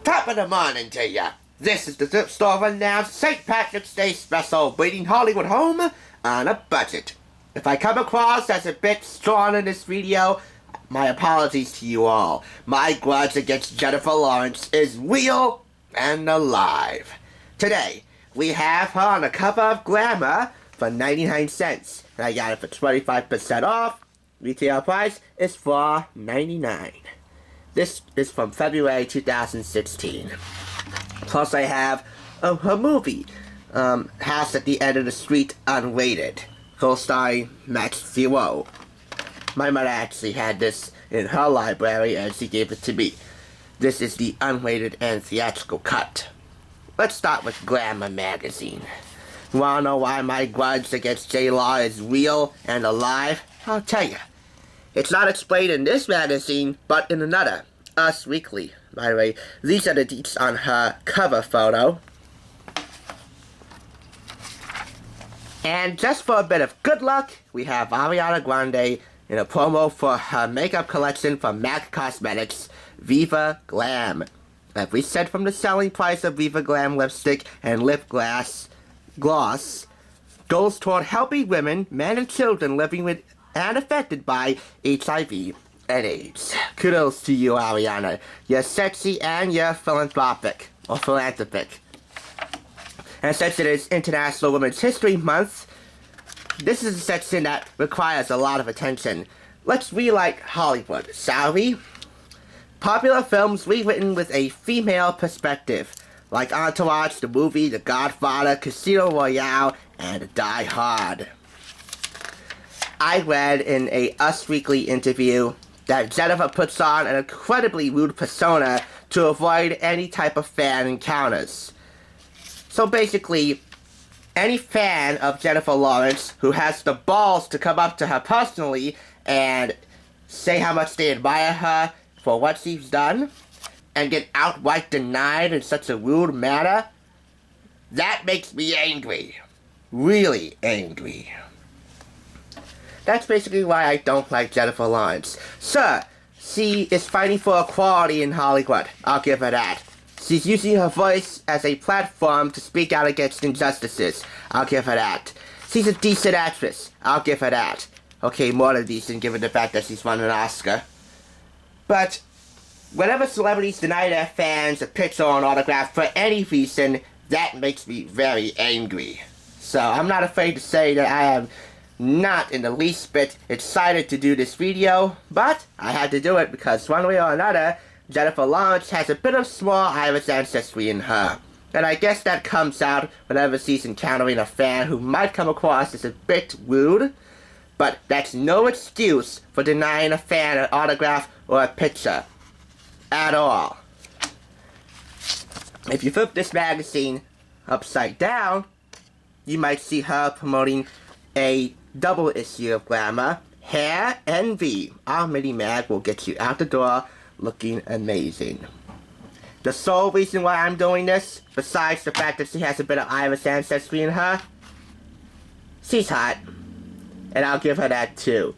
Top of the morning to ya. This is the Thrift Store Rundown St. Patrick's Day special, bringing Hollywood home on a budget. If I come across as a bit strong in this video, my apologies to you all. My grudge against Jennifer Lawrence is real and alive. Today, we have her on the cover of Glamour for 99 cents. And I got it for 25% off. Retail price is $4.99. This is from February 2016. Plus I have her movie, House at the End of the Street Unrated, co-starring Matt Zero. My mother actually had this in her library and she gave it to me. This is the unrated and theatrical cut. Let's start with Glamour magazine. You wanna know why my grudge against J-Law is real and alive? I'll tell you. It's not explained in this magazine, but in another, Us Weekly. By the way, these are the deets on her cover photo. And just for a bit of good luck, we have Ariana Grande in a promo for her makeup collection from MAC Cosmetics, Viva Glam. Every cent from the selling price of Viva Glam lipstick and lip gloss goes toward helping women, men, and children living with and affected by HIV and AIDS. Kudos to you, Ariana. You're sexy and you're philanthropic. Or philanthropic. And since it is International Women's History Month, this is a section that requires a lot of attention. Let's relight Hollywood, shall we? Popular films rewritten with a female perspective, like Entourage, the movie, The Godfather, Casino Royale, and Die Hard. I read in a Us Weekly interview that Jennifer puts on an incredibly rude persona to avoid any type of fan encounters. So basically, any fan of Jennifer Lawrence who has the balls to come up to her personally and say how much they admire her for what she's done and get outright denied in such a rude manner, that makes me angry. Really angry. That's basically why I don't like Jennifer Lawrence. Sir, she is fighting for equality in Hollywood. I'll give her that. She's using her voice as a platform to speak out against injustices. I'll give her that. She's a decent actress. I'll give her that. Okay, more than decent given the fact that she's won an Oscar. But whenever celebrities deny their fans a picture or an autograph for any reason, that makes me very angry. So I'm not afraid to say that I am not in the least bit excited to do this video, but I had to do it because one way or another, Jennifer Lawrence has a bit of small Irish ancestry in her. And I guess that comes out whenever she's encountering a fan who might come across as a bit rude, but that's no excuse for denying a fan an autograph or a picture. At all. If you flip this magazine upside down, you might see her promoting a double issue of Glamour, Hair Envy. Our mini mag will get you out the door looking amazing. The sole reason why I'm doing this, besides the fact that she has a bit of Irish ancestry in her, she's hot. And I'll give her that too.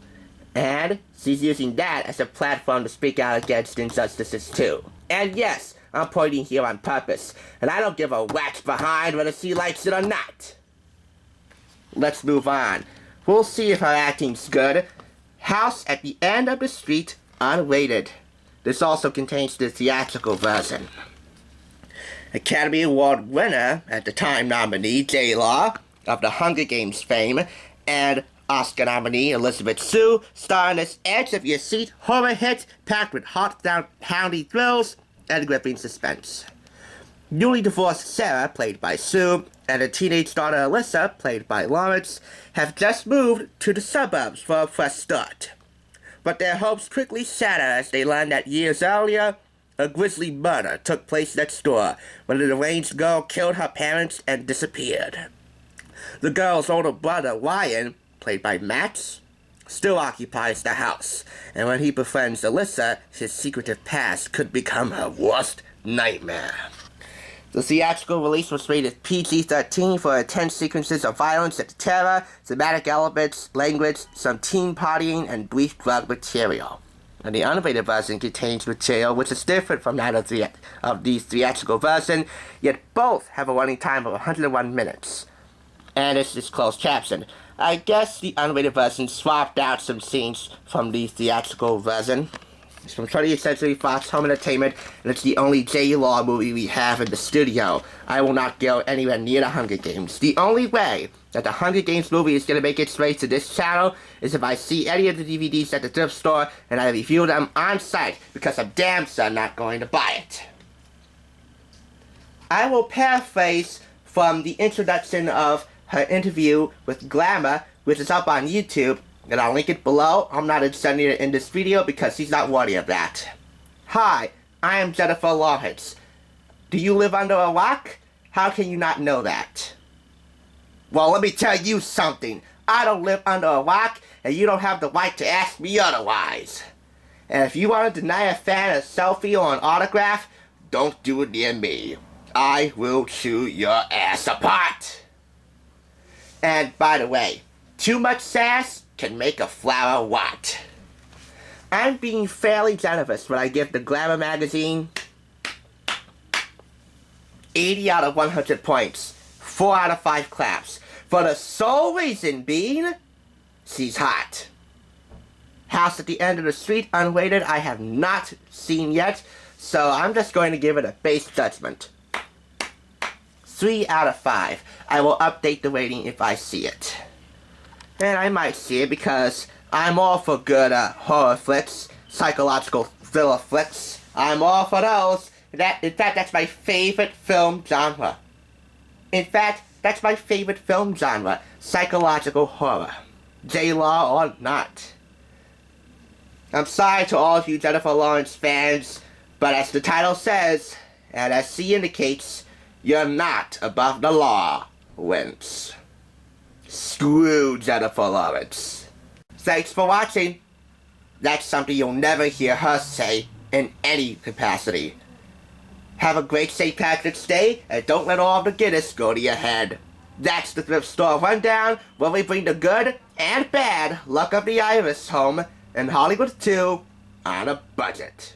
And she's using that as a platform to speak out against injustices too. And yes, I'm pointing here on purpose, and I don't give a rat's behind whether she likes it or not. Let's move on. We'll see if her acting's good. House at the End of the Street Unrated. This also contains the theatrical version. Academy Award winner, at the time nominee, J-Law, of the Hunger Games fame, and Oscar nominee Elizabeth Shue, star in this edge-of-your-seat horror hit packed with heart-pounding thrills and gripping suspense. Newly divorced Sarah, played by Shue, and her teenage daughter Alyssa, played by Lawrence, have just moved to the suburbs for a fresh start. But their hopes quickly shatter as they learn that years earlier, a grisly murder took place next door when a deranged girl killed her parents and disappeared. The girl's older brother, Ryan, played by Matt, still occupies the house, and when he befriends Alyssa, his secretive past could become her worst nightmare. The theatrical release was rated PG-13 for intense sequences of violence and terror, thematic elements, language, some teen partying, and brief drug material. And the unrated version contains material which is different from that of the theatrical version, yet both have a running time of 101 minutes. And it's just closed caption. I guess the unrated version swapped out some scenes from the theatrical version. It's from 20th Century Fox Home Entertainment, and it's the only J-Law movie we have in the studio. I will not go anywhere near the Hunger Games. The only way that the Hunger Games movie is going to make its way to this channel is if I see any of the DVDs at the thrift store and I review them on site, because I'm damn sure not going to buy it. I will paraphrase from the introduction of her interview with Glamour, which is up on YouTube, and I'll link it below. I'm not inserting it in this video because she's not worthy of that. Hi, I am Jennifer Law-rence. Do you live under a rock? How can you not know that? Well, let me tell you something. I don't live under a rock, and you don't have the right to ask me otherwise. And if you want to deny a fan a selfie or an autograph, don't do it near me. I will chew your ass apart. And by the way, too much sass can make a flower rot. I'm being fairly generous when I give the Glamour magazine 80 out of 100 points, 4 out of 5 claps, for the sole reason being, she's hot. House at the End of the Street, unrated, I have not seen yet, so I'm just going to give it a base judgment. 3 out of 5. I will update the rating if I see it. And I might see it because I'm all for good horror flicks, psychological thriller flicks. I'm all for those. In fact, that's my favorite film genre. Psychological horror. J-Law or not. I'm sorry to all of you Jennifer Lawrence fans, but as the title says, and as she indicates, you're not above the law, Rence. Screw Jennifer Lawrence. Thanks for watching. That's something you'll never hear her say in any capacity. Have a great St. Patrick's Day, and don't let all the Guinness go to your head. That's the Thrift Store Rundown, where we bring the good and bad luck of the Irish home, and Hollywood too, on a budget.